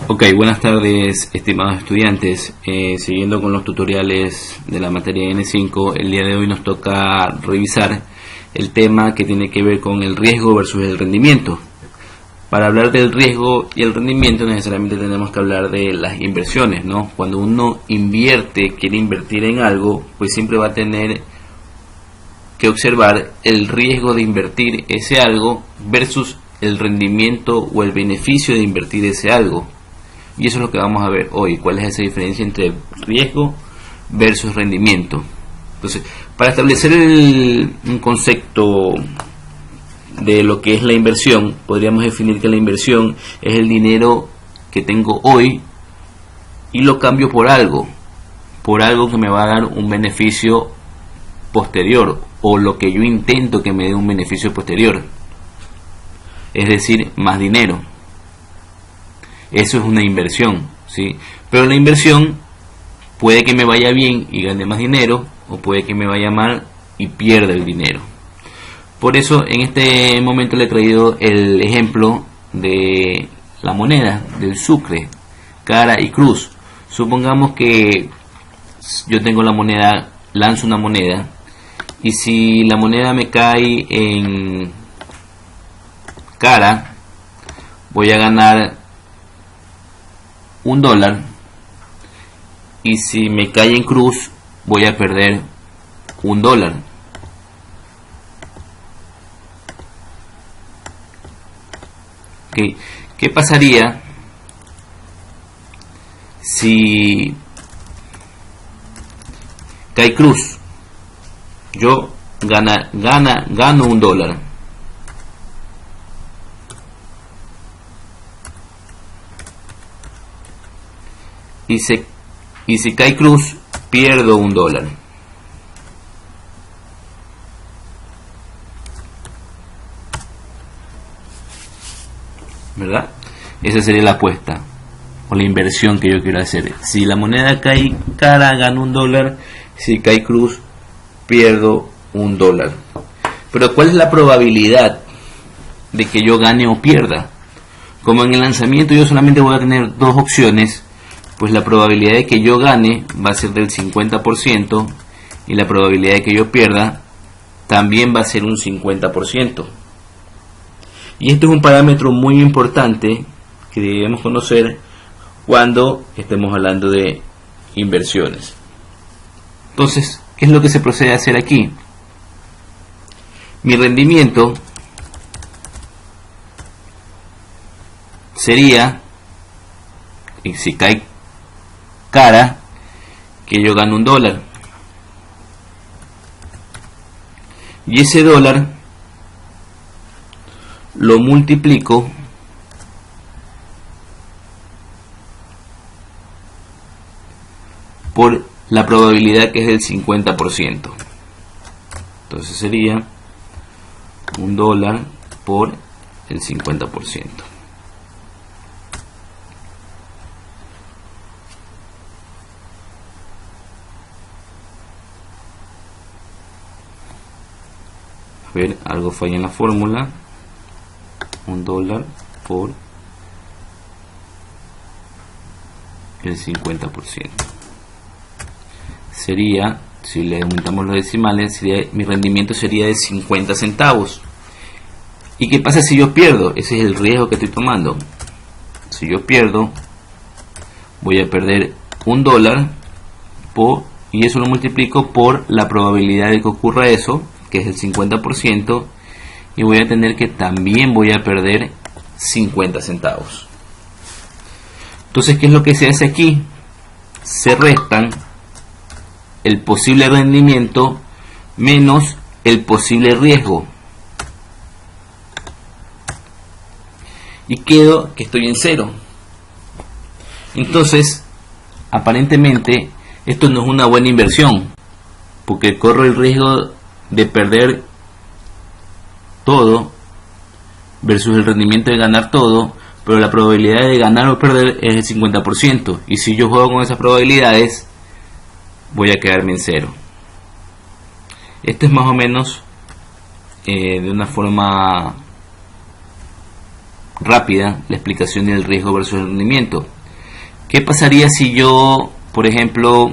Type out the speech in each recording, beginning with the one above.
Ok, buenas tardes, estimados estudiantes. Siguiendo con los tutoriales de la materia N5, el día de hoy nos toca revisar el tema que tiene que ver con el riesgo versus el rendimiento. Para hablar del riesgo y el rendimiento necesariamente tenemos que hablar de las inversiones, ¿no? Cuando uno quiere invertir en algo, pues siempre va a tener que observar el riesgo de invertir ese algo versus el rendimiento o el beneficio de invertir ese algo. Y eso es lo que vamos a ver hoy, cuál es esa diferencia entre riesgo versus rendimiento. Entonces, para establecer un concepto de lo que es la inversión, podríamos definir que la inversión es el dinero que tengo hoy y lo cambio por algo que me va a dar un beneficio posterior, o lo que yo intento que me dé un beneficio posterior, es decir, más dinero. Eso es una inversión, ¿sí? Pero la inversión puede que me vaya bien y gane más dinero, o puede que me vaya mal y pierda el dinero. Por eso en este momento le he traído el ejemplo de la moneda, del sucre, cara y cruz. Supongamos que yo tengo la moneda, lanzo una moneda, y si la moneda me cae en cara, voy a ganar $1, y si me cae en cruz voy a perder $1. Okay. ¿Qué pasaría si cae cruz? Yo gano $1. Y si cae cruz, pierdo $1. ¿Verdad? Esa sería la apuesta o la inversión que yo quiero hacer. Si la moneda cae cara, gano $1. Si cae cruz, pierdo $1. Pero ¿cuál es la probabilidad de que yo gane o pierda? Como en el lanzamiento yo solamente voy a tener dos opciones, pues la probabilidad de que yo gane va a ser del 50%, y la probabilidad de que yo pierda también va a ser un 50%. Y esto es un parámetro muy importante que debemos conocer cuando estemos hablando de inversiones. Entonces, ¿qué es lo que se procede a hacer aquí? Mi rendimiento sería, y si cae cara, que yo gano $1, y ese $1 lo multiplico por la probabilidad, que es del 50%. Entonces sería $1 por el 50%. A ver, algo falla en la fórmula. $1 por el 50%. Sería, si le aumentamos los decimales, mi rendimiento sería de 50 centavos. ¿Y qué pasa si yo pierdo? Ese es el riesgo que estoy tomando. Si yo pierdo, voy a perder $1 y eso lo multiplico por la probabilidad de que ocurra eso, que es el 50%, y voy a tener que también voy a perder 50 centavos. Entonces, ¿qué es lo que se hace aquí? Se restan el posible rendimiento menos el posible riesgo, y quedo que estoy en cero. Entonces, aparentemente esto no es una buena inversión, porque corro el riesgo de perder todo versus el rendimiento de ganar todo, pero la probabilidad de ganar o perder es el 50%, y si yo juego con esas probabilidades voy a quedarme en cero. Esto es más o menos de una forma rápida la explicación del riesgo versus el rendimiento. ¿Qué pasaría si yo, por ejemplo,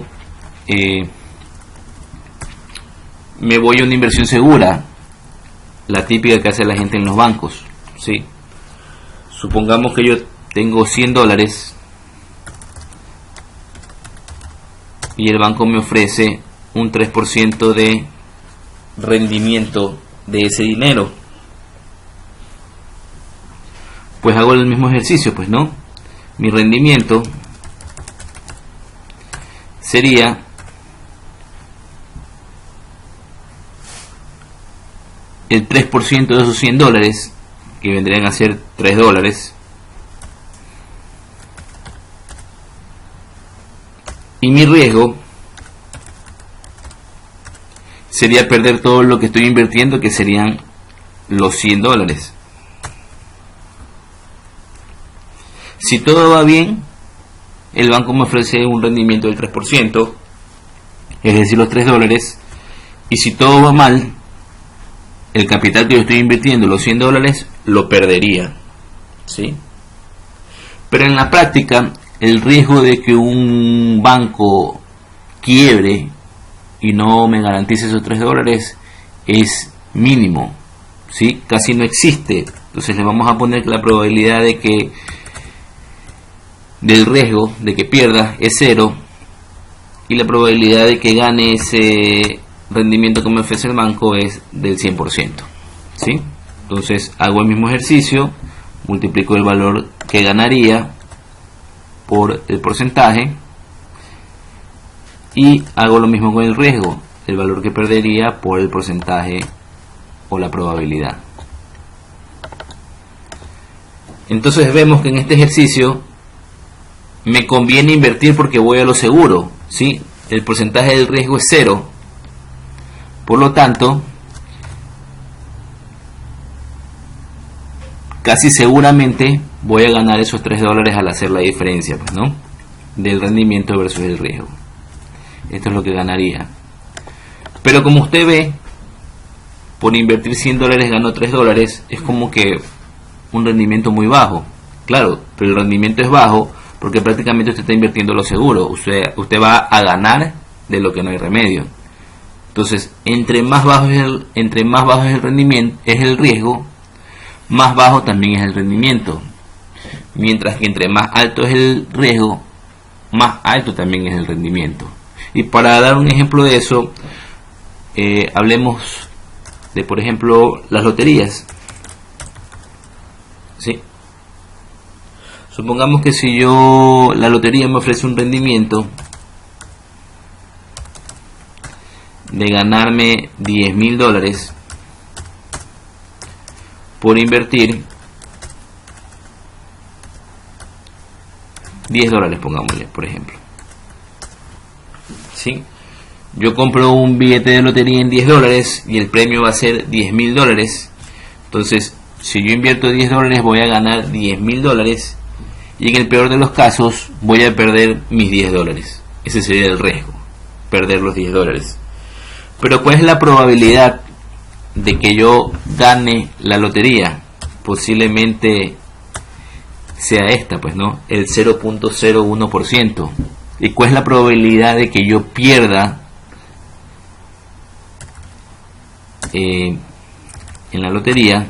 me voy a una inversión segura, la típica que hace la gente en los bancos? ¿Sí? Supongamos que yo tengo $100 y el banco me ofrece un 3% de rendimiento de ese dinero. Pues hago el mismo ejercicio, pues no. Mi rendimiento sería el 3% de esos $100, que vendrían a ser $3. Y mi riesgo sería perder todo lo que estoy invirtiendo, que serían los $100. Si todo va bien, el banco me ofrece un rendimiento del 3%, es decir, los $3. Y si todo va mal, el capital que yo estoy invirtiendo, los $100, lo perdería, ¿sí? Pero en la práctica, el riesgo de que un banco quiebre y no me garantice esos $3 es mínimo, ¿sí? Casi no existe. Entonces le vamos a poner que la probabilidad de que del riesgo de que pierda es 0, y la probabilidad de que gane ese rendimiento que me ofrece el banco es del 100%, ¿sí? Entonces hago el mismo ejercicio, multiplico el valor que ganaría por el porcentaje y hago lo mismo con el riesgo, el valor que perdería por el porcentaje o la probabilidad. Entonces vemos que en este ejercicio me conviene invertir porque voy a lo seguro, ¿sí? El porcentaje del riesgo es 0. Por lo tanto, casi seguramente voy a ganar esos $3 al hacer la diferencia, pues, ¿no? Del rendimiento versus el riesgo. Esto es lo que ganaría. Pero como usted ve, por invertir $100 gano $3, es como que un rendimiento muy bajo. Claro, pero el rendimiento es bajo porque prácticamente usted está invirtiendo lo seguro. Usted va a ganar de lo que no hay remedio. Entonces, entre más bajo es el rendimiento, es el riesgo, más bajo también es el rendimiento. Mientras que entre más alto es el riesgo, más alto también es el rendimiento. Y para dar un ejemplo de eso, hablemos de, por ejemplo, las loterías, ¿sí? Supongamos que si la lotería me ofrece un rendimiento de ganarme $10.000 por invertir $10, pongámosle, por ejemplo, ¿sí? Yo compro un billete de lotería en $10 y el premio va a ser $10.000. Entonces, si yo invierto $10, voy a ganar $10.000 y en el peor de los casos voy a perder mis $10. Ese sería el riesgo, perder los $10. Pero ¿cuál es la probabilidad de que yo gane la lotería? Posiblemente sea esta, pues, ¿no? El 0.01%. ¿Y cuál es la probabilidad de que yo pierda en la lotería?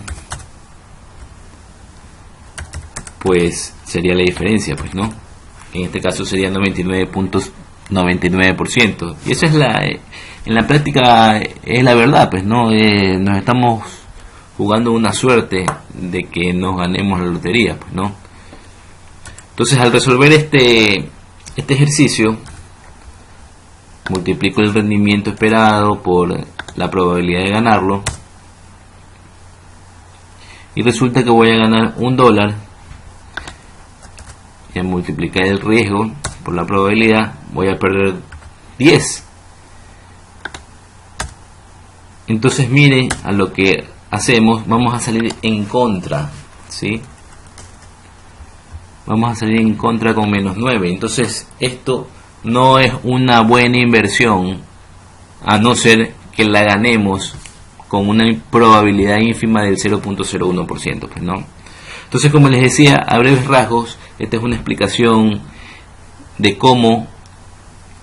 Pues sería la diferencia, pues, ¿no? En este caso sería 99.99%. Y eso es en la práctica es la verdad, pues, ¿no? Nos estamos jugando una suerte de que nos ganemos la lotería, pues, ¿no? Entonces, al resolver este ejercicio, multiplico el rendimiento esperado por la probabilidad de ganarlo y resulta que voy a ganar $1, y al multiplicar el riesgo por la probabilidad voy a perder 10. Entonces mire a lo que hacemos, vamos a salir en contra, ¿sí? Vamos a salir en contra con -9. Entonces esto no es una buena inversión, a no ser que la ganemos con una probabilidad ínfima del 0.01%, pues, ¿no? Entonces, como les decía, a breves rasgos, esta es una explicación de cómo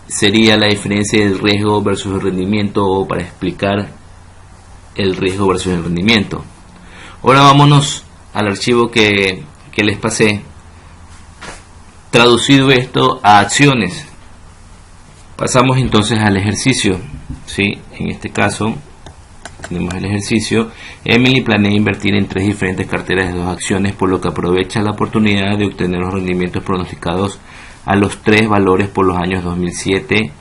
sería la diferencia del riesgo versus el rendimiento, o para explicar el riesgo versus el rendimiento. Ahora vámonos al archivo que les pasé, traducido esto a acciones. Pasamos entonces al ejercicio, ¿sí? En este caso tenemos el ejercicio. Emily planea invertir en 3 diferentes carteras de 2 acciones, por lo que aprovecha la oportunidad de obtener los rendimientos pronosticados a los 3 valores por los años 2007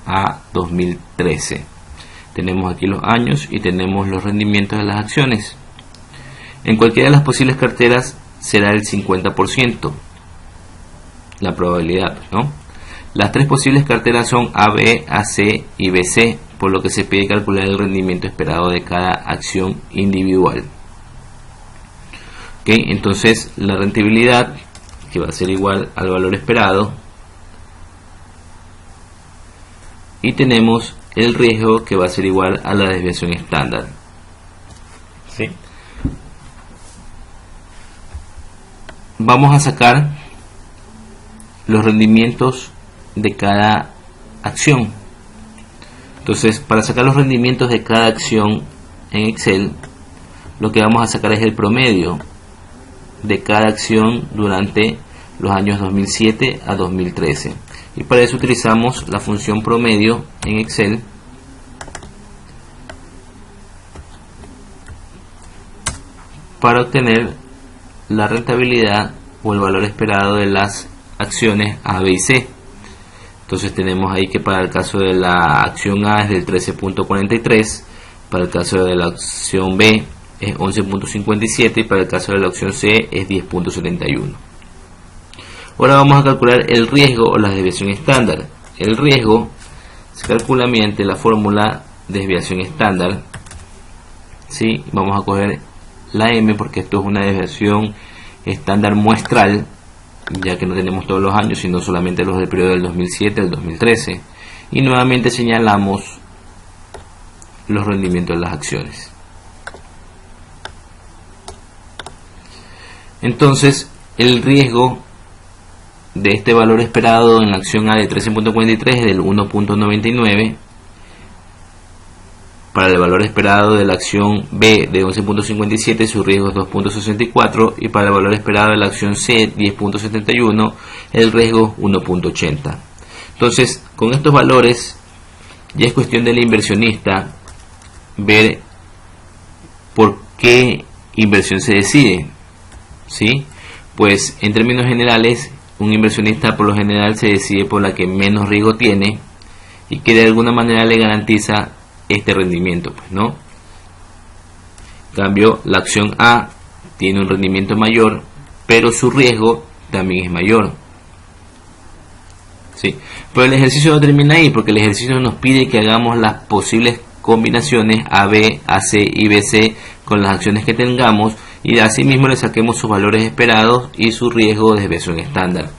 a 2013. Tenemos aquí los años y tenemos los rendimientos de las acciones. En cualquiera de las posibles carteras será el 50%, la probabilidad, ¿no? Las 3 posibles carteras son AB, AC y BC, por lo que se pide calcular el rendimiento esperado de cada acción individual. ¿Okay? Entonces la rentabilidad, que va a ser igual al valor esperado, y tenemos el riesgo, que va a ser igual a la desviación estándar. ¿Sí? Vamos a sacar los rendimientos de cada acción. Entonces, para sacar los rendimientos de cada acción en Excel, lo que vamos a sacar es el promedio de cada acción durante los años 2007 a 2013. Y para eso utilizamos la función promedio en Excel, para obtener la rentabilidad o el valor esperado de las acciones A, B y C. Entonces tenemos ahí que para el caso de la acción A es del 13.43, para el caso de la acción B es 11.57 y para el caso de la opción C es 10.71. Ahora vamos a calcular el riesgo o la desviación estándar. El riesgo se calcula mediante la fórmula desviación estándar. ¿Sí? Vamos a coger la M porque esto es una desviación estándar muestral, ya que no tenemos todos los años, sino solamente los del periodo del 2007 al 2013. Y nuevamente señalamos los rendimientos de las acciones. Entonces, el riesgo de este valor esperado en la acción A de 13.43 es del 1.99. Para el valor esperado de la acción B de 11.57 su riesgo es 2.64 y para el valor esperado de la acción C 10.71 el riesgo 1.80. Entonces, con estos valores ya es cuestión del inversionista ver por qué inversión se decide, ¿sí? Pues en términos generales, un inversionista por lo general se decide por la que menos riesgo tiene y que de alguna manera le garantiza este rendimiento, pues, ¿no? En cambio, la acción A tiene un rendimiento mayor, pero su riesgo también es mayor, ¿sí? Pero el ejercicio no termina ahí, porque el ejercicio nos pide que hagamos las posibles combinaciones AB, AC y BC con las acciones que tengamos y asimismo le saquemos sus valores esperados y su riesgo de desviación estándar,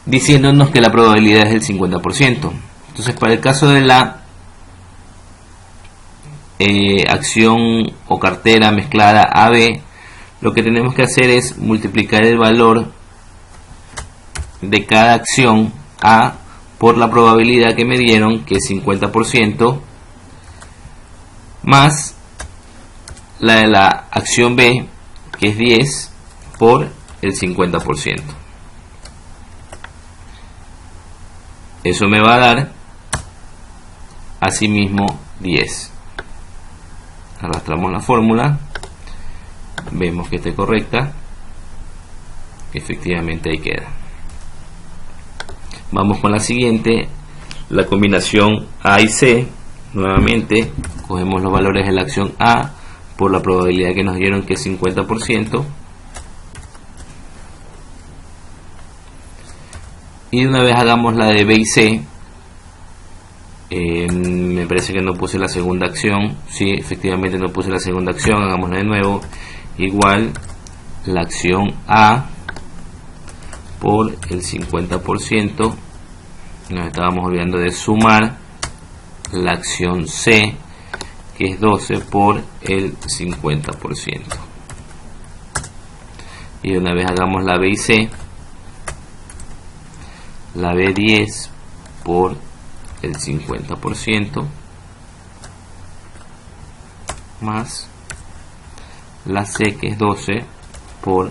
diciéndonos que la probabilidad es del 50%. Entonces, para el caso de la acción o cartera mezclada AB, lo que tenemos que hacer es multiplicar el valor de cada acción A por la probabilidad que me dieron, que es 50%, más la de la acción B, que es 10, por el 50%. Eso me va a dar asimismo 10. Arrastramos la fórmula, vemos que esté correcta, efectivamente ahí queda. Vamos con la siguiente, la combinación A y C. Nuevamente cogemos los valores de la acción A por la probabilidad que nos dieron, que es 50%, y de una vez hagamos la de B y C. Me parece que no puse la segunda acción. Sí, efectivamente no puse la segunda acción. Hagámosla de nuevo. Igual la acción A por el 50%. Nos estábamos olvidando de sumar la acción C, que es 12, por el 50%. y una vez hagamos la B y C, la B10 por el 50% más la C, que es 12 por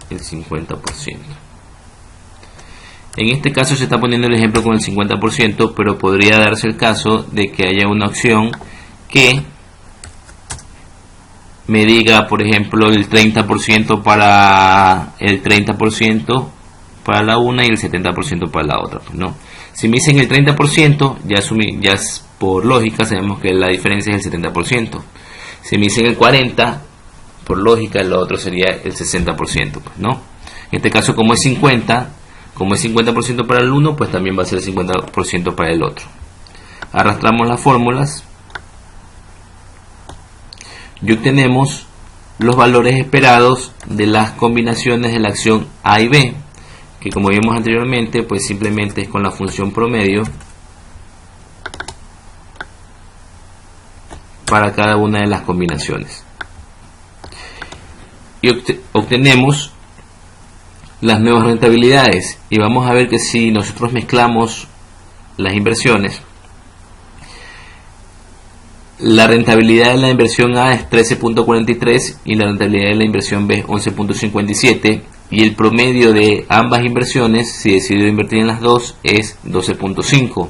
el 50%. En este caso se está poniendo el ejemplo con el 50%, pero podría darse el caso de que haya una opción que me diga, por ejemplo, el 30% para el 30% para la una y el 70% para la otra, ¿no? Si me dicen el 30%, ya por lógica sabemos que la diferencia es el 70%. Si me dicen el 40%, por lógica lo otro sería el 60%, ¿no? En este caso, como es 50% para el uno, pues también va a ser el 50% para el otro. Arrastramos las fórmulas y obtenemos los valores esperados de las combinaciones de la acción A y B, que como vimos anteriormente, pues simplemente es con la función promedio para cada una de las combinaciones. Y obtenemos las nuevas rentabilidades, y vamos a ver que si nosotros mezclamos las inversiones, la rentabilidad de la inversión A es 13.43 y la rentabilidad de la inversión B es 11.57, y el promedio de ambas inversiones, si decido invertir en las dos, es 12.5.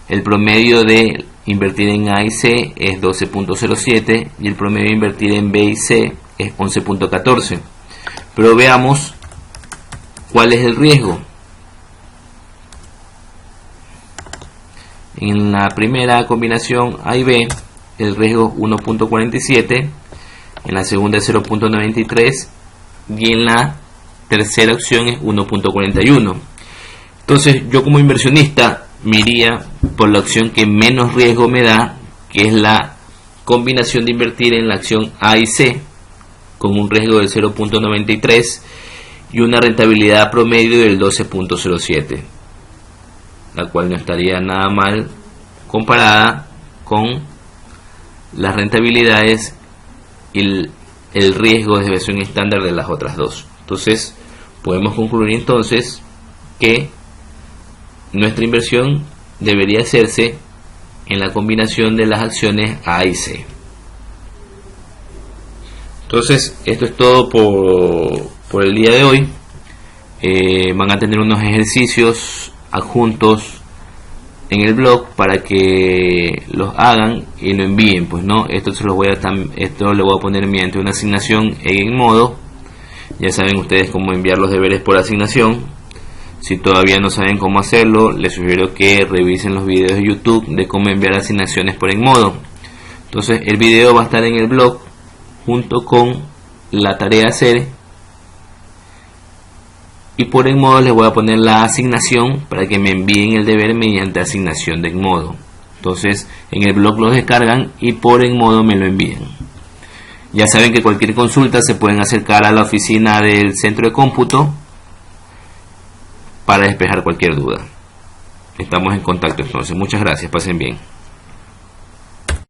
El promedio de invertir en A y C es 12.07 y el promedio de invertir en B y C es 11.14. Pero veamos cuál es el riesgo. En la primera combinación A y B, el riesgo es 1.47, en la segunda es 0.93 y en la tercera opción es 1.41. Entonces yo como inversionista me iría por la opción que menos riesgo me da, que es la combinación de invertir en la acción A y C con un riesgo del 0.93 y una rentabilidad promedio del 12.07, la cual no estaría nada mal comparada con las rentabilidades y el riesgo de desviación estándar de las otras dos. Entonces podemos concluir entonces que nuestra inversión debería hacerse en la combinación de las acciones A y C. Entonces esto es todo por el día de hoy. Van a tener unos ejercicios adjuntos en el blog para que los hagan y lo envíen, pues no, esto lo voy a poner mediante una asignación en modo. Ya saben ustedes cómo enviar los deberes por asignación. Si todavía no saben cómo hacerlo, les sugiero que revisen los videos de YouTube de cómo enviar asignaciones por Enmodo. Entonces el video va a estar en el blog junto con la tarea a hacer, y por Enmodo les voy a poner la asignación para que me envíen el deber mediante asignación de Enmodo. Entonces en el blog lo descargan y por Enmodo me lo envían. Ya saben que cualquier consulta se pueden acercar a la oficina del centro de cómputo para despejar cualquier duda. Estamos en contacto entonces. Muchas gracias, pasen bien.